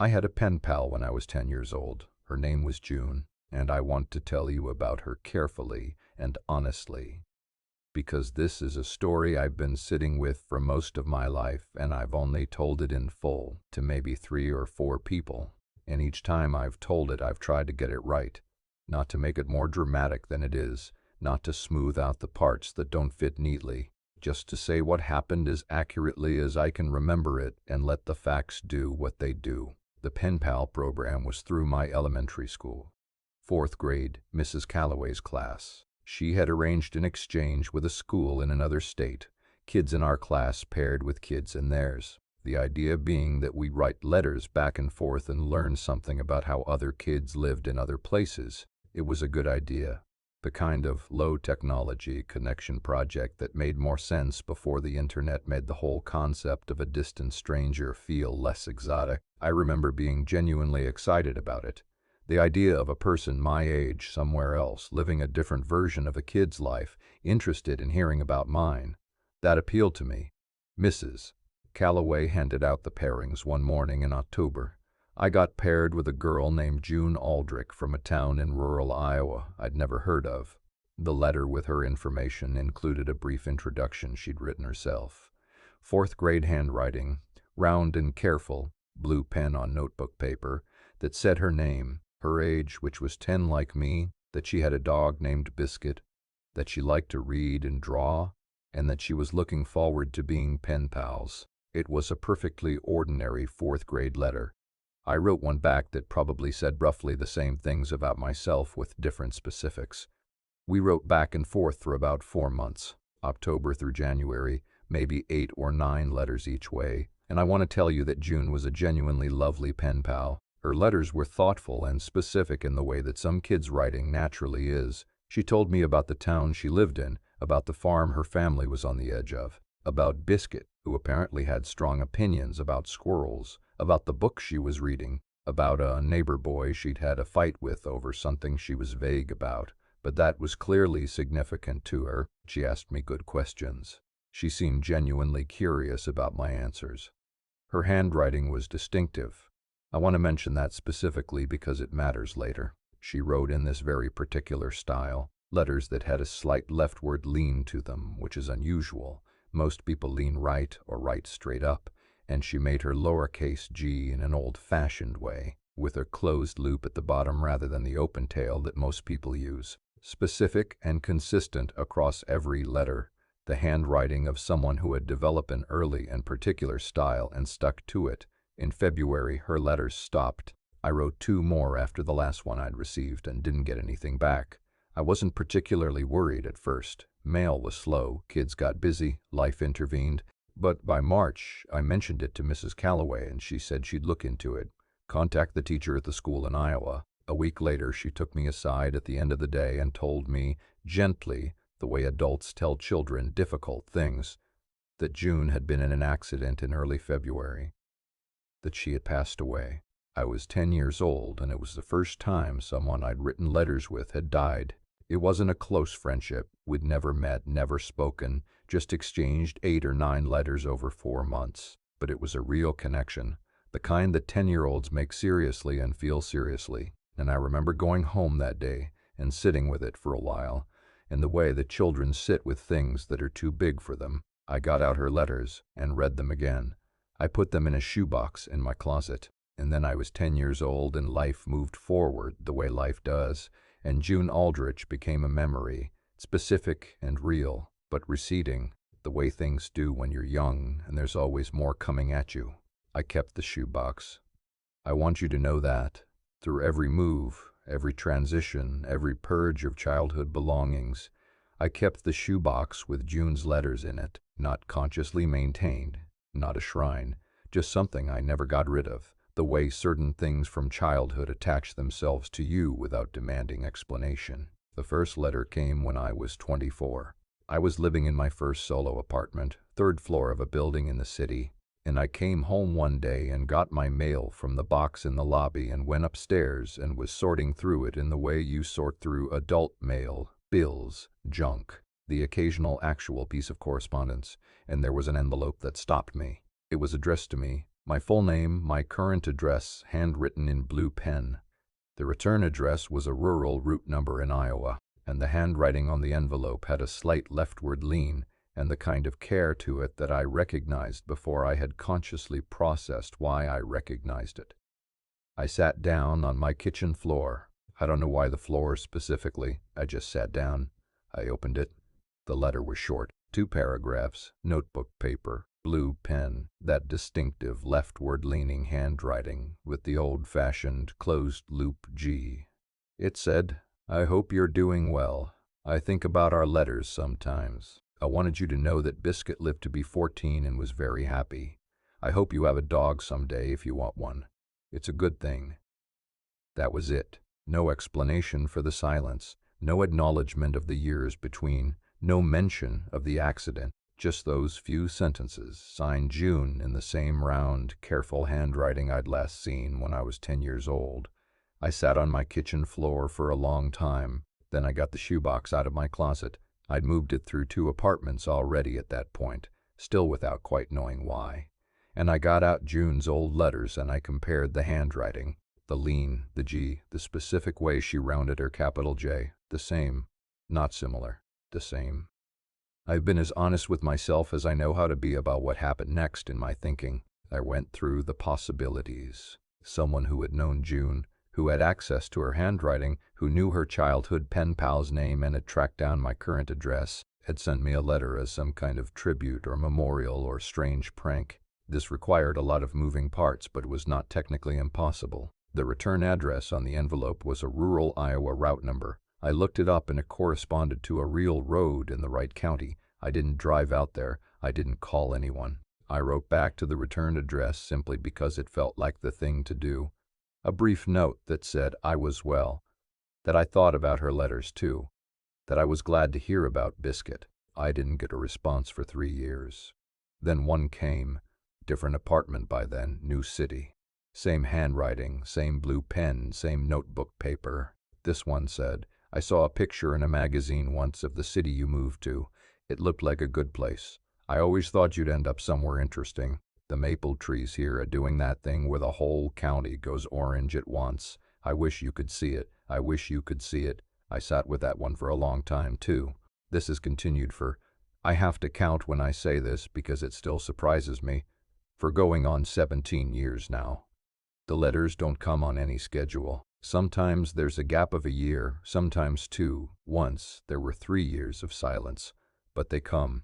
I had a pen pal when I was 10 years old. Her name was June, and I want to tell you about her carefully and honestly, because this is a story I've been sitting with for most of my life, and I've only told it in full to maybe 3 or 4 people. And each time I've told it, I've tried to get it right, not to make it more dramatic than it is, not to smooth out the parts that don't fit neatly, just to say what happened as accurately as I can remember it and let the facts do what they do. The pen pal program was through my elementary school. 4th grade, Mrs. Calloway's class. She had arranged an exchange with a school in another state, kids in our class paired with kids in theirs. The idea being that we write letters back and forth and learn something about how other kids lived in other places. It was a good idea. The kind of low-technology connection project that made more sense before the internet made the whole concept of a distant stranger feel less exotic. I remember being genuinely excited about it. The idea of a person my age somewhere else living a different version of a kid's life, interested in hearing about mine. That appealed to me. Mrs. Calloway handed out the pairings one morning in October. I got paired with a girl named June Aldrich from a town in rural Iowa I'd never heard of. The letter with her information included a brief introduction she'd written herself. 4th grade handwriting, round and careful, blue pen on notebook paper, that said her name, her age, which was 10 like me, that she had a dog named Biscuit, that she liked to read and draw, and that she was looking forward to being pen pals. It was a perfectly ordinary 4th grade letter. I wrote one back that probably said roughly the same things about myself with different specifics. We wrote back and forth for about 4 months, October through January, maybe 8 or 9 letters each way, and I want to tell you that June was a genuinely lovely pen pal. Her letters were thoughtful and specific in the way that some kids' writing naturally is. She told me about the town she lived in, about the farm her family was on the edge of, about Biscuit, who apparently had strong opinions about squirrels, about the book she was reading, about a neighbor boy she'd had a fight with over something she was vague about, but that was clearly significant to her. She asked me good questions. She seemed genuinely curious about my answers. Her handwriting was distinctive. I want to mention that specifically because it matters later. She wrote in this very particular style, letters that had a slight leftward lean to them, which is unusual. Most people lean right or write straight up, and she made her lowercase g in an old-fashioned way, with a closed loop at the bottom rather than the open tail that most people use. Specific and consistent across every letter, the handwriting of someone who had developed an early and particular style and stuck to it. In February, her letters stopped. I wrote 2 more after the last one I'd received and didn't get anything back. I wasn't particularly worried at first. Mail was slow, kids got busy, life intervened. But by March, I mentioned it to Mrs. Calloway and she said she'd look into it. Contact the teacher at the school in Iowa. A week later, she took me aside at the end of the day and told me, gently, the way adults tell children difficult things, that June had been in an accident in early February, that she had passed away. I was 10 years old, and it was the first time someone I'd written letters with had died. It wasn't a close friendship. We'd never met, never spoken, just exchanged 8 or 9 letters over 4 months. But it was a real connection, the kind that 10-year-olds make seriously and feel seriously. And I remember going home that day and sitting with it for a while, in the way that children sit with things that are too big for them. I got out her letters and read them again. I put them in a shoebox in my closet. And then I was 10 years old and life moved forward the way life does, and June Aldrich became a memory, specific and real, but receding, the way things do when you're young and there's always more coming at you. I kept the shoebox. I want you to know that, through every move, every transition, every purge of childhood belongings, I kept the shoebox with June's letters in it, not consciously maintained, not a shrine, just something I never got rid of. The way certain things from childhood attach themselves to you without demanding explanation. The first letter came when I was 24. I was living in my first solo apartment, 3rd floor of a building in the city, and I came home one day and got my mail from the box in the lobby and went upstairs and was sorting through it in the way you sort through adult mail, bills, junk, the occasional actual piece of correspondence, and there was an envelope that stopped me. It was addressed to me, My full name, my current address, handwritten in blue pen. The return address was a rural route number in Iowa, and the handwriting on the envelope had a slight leftward lean and the kind of care to it that I recognized before I had consciously processed why I recognized it. I sat down on my kitchen floor. I don't know why the floor specifically. I just sat down. I opened it. The letter was short. 2 paragraphs, notebook paper, blue pen, that distinctive leftward-leaning handwriting with the old-fashioned closed-loop G. It said, "I hope you're doing well. I think about our letters sometimes. I wanted you to know that Biscuit lived to be 14 and was very happy. I hope you have a dog someday if you want one. It's a good thing." That was it. No explanation for the silence, no acknowledgement of the years between, no mention of the accident, just those few sentences, signed June in the same round, careful handwriting I'd last seen when I was 10 years old. I sat on my kitchen floor for a long time. Then I got the shoebox out of my closet. I'd moved it through 2 apartments already at that point, still without quite knowing why. And I got out June's old letters and I compared the handwriting, the lean, the G, the specific way she rounded her capital J, the same, not similar, the same. I've been as honest with myself as I know how to be about what happened next in my thinking. I went through the possibilities. Someone who had known June, who had access to her handwriting, who knew her childhood pen pal's name and had tracked down my current address, had sent me a letter as some kind of tribute or memorial or strange prank. This required a lot of moving parts, but was not technically impossible. The return address on the envelope was a rural Iowa route number. I looked it up and it corresponded to a real road in the right county. I didn't drive out there. I didn't call anyone. I wrote back to the return address simply because it felt like the thing to do. A brief note that said I was well, that I thought about her letters too, that I was glad to hear about Biscuit. I didn't get a response for 3 years. Then one came. Different apartment by then, new city. Same handwriting, same blue pen, same notebook paper. This one said, "I saw a picture in a magazine once of the city you moved to. It looked like a good place. I always thought you'd end up somewhere interesting. The maple trees here are doing that thing where the whole county goes orange at once. I wish you could see it. I wish you could see it." I sat with that one for a long time, too. This is continued for, I have to count when I say this because it still surprises me, for going on 17 years now. The letters don't come on any schedule. Sometimes there's a gap of a year, sometimes 2. Once there were 3 years of silence, but they come.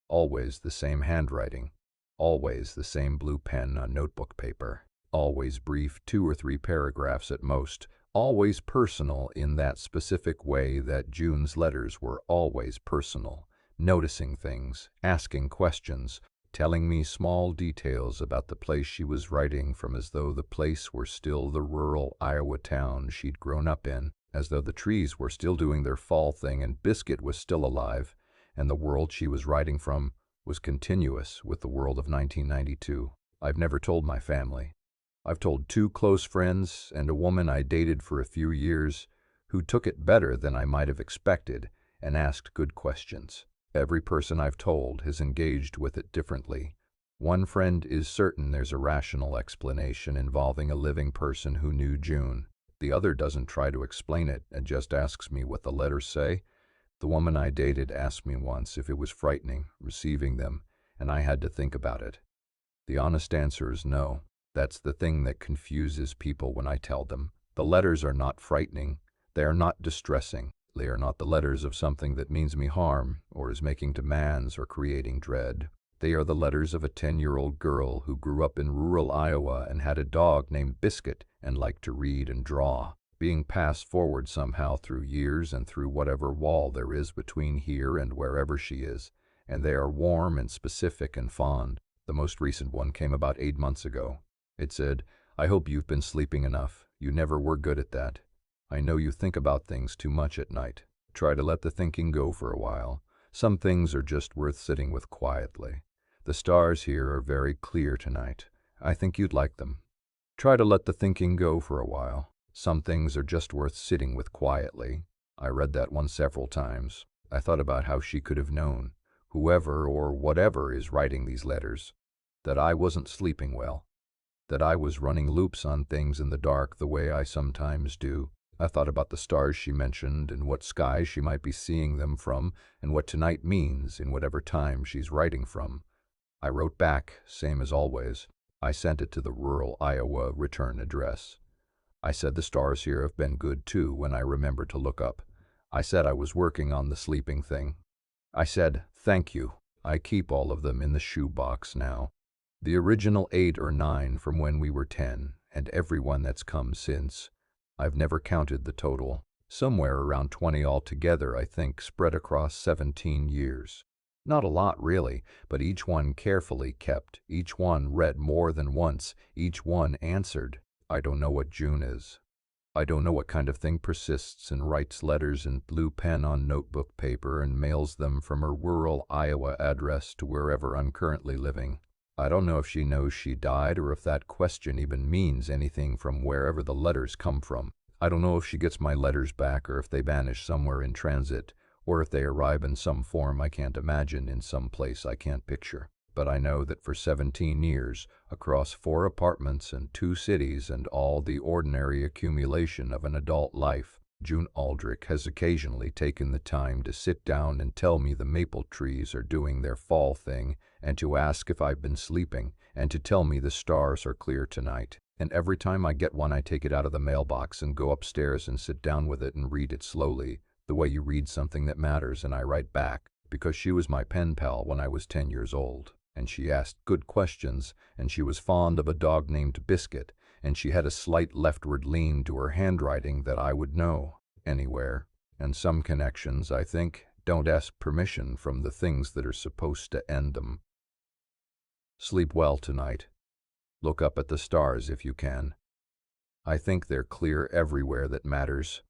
Always the same handwriting, always the same blue pen on notebook paper, always brief 2 or 3 paragraphs at most, always personal in that specific way that June's letters were always personal, noticing things, asking questions, telling me small details about the place she was writing from as though the place were still the rural Iowa town she'd grown up in, as though the trees were still doing their fall thing and Biscuit was still alive, and the world she was writing from was continuous with the world of 1992. I've never told my family. I've told 2 close friends and a woman I dated for a few years who took it better than I might have expected and asked good questions. Every person I've told has engaged with it differently. One friend is certain there's a rational explanation involving a living person who knew June. The other doesn't try to explain it and just asks me what the letters say. The woman I dated asked me once if it was frightening, receiving them, and I had to think about it. The honest answer is no. That's the thing that confuses people when I tell them. The letters are not frightening. They are not distressing. They are not the letters of something that means me harm, or is making demands or creating dread. They are the letters of a 10-year-old girl who grew up in rural Iowa and had a dog named Biscuit and liked to read and draw, being passed forward somehow through years and through whatever wall there is between here and wherever she is, and they are warm and specific and fond. The most recent one came about 8 months ago. It said, "I hope you've been sleeping enough. You never were good at that. I know you think about things too much at night. Try to let the thinking go for a while. Some things are just worth sitting with quietly. The stars here are very clear tonight. I think you'd like them. Try to let the thinking go for a while. Some things are just worth sitting with quietly." I read that one several times. I thought about how she could have known, whoever or whatever is writing these letters, that I wasn't sleeping well. that I was running loops on things in the dark the way I sometimes do. I thought about the stars she mentioned and what sky she might be seeing them from and what tonight means in whatever time she's writing from. I wrote back, same as always. I sent it to the rural Iowa return address. I said the stars here have been good too when I remembered to look up. I said I was working on the sleeping thing. I said, thank you. I keep all of them in the shoebox now. The original 8 or 9 from when we were 10, and every one that's come since. I've never counted the total. Somewhere around 20 altogether, I think, spread across 17 years. Not a lot, really, but each one carefully kept, each one read more than once, each one answered. I don't know what June is. I don't know what kind of thing persists and writes letters in blue pen on notebook paper and mails them from her rural Iowa address to wherever I'm currently living. I don't know if she knows she died or if that question even means anything from wherever the letters come from. I don't know if she gets my letters back or if they vanish somewhere in transit, or if they arrive in some form I can't imagine in some place I can't picture. But I know that for 17 years, across 4 apartments and 2 cities and all the ordinary accumulation of an adult life, June Aldrich has occasionally taken the time to sit down and tell me the maple trees are doing their fall thing, and to ask if I've been sleeping, and to tell me the stars are clear tonight. And every time I get one, I take it out of the mailbox and go upstairs and sit down with it and read it slowly, the way you read something that matters, and I write back, because she was my pen pal when I was 10 years old. And she asked good questions, and she was fond of a dog named Biscuit, and she had a slight leftward lean to her handwriting that I would know anywhere. And some connections, I think, don't ask permission from the things that are supposed to end them. Sleep well tonight. Look up at the stars if you can. I think they're clear everywhere that matters.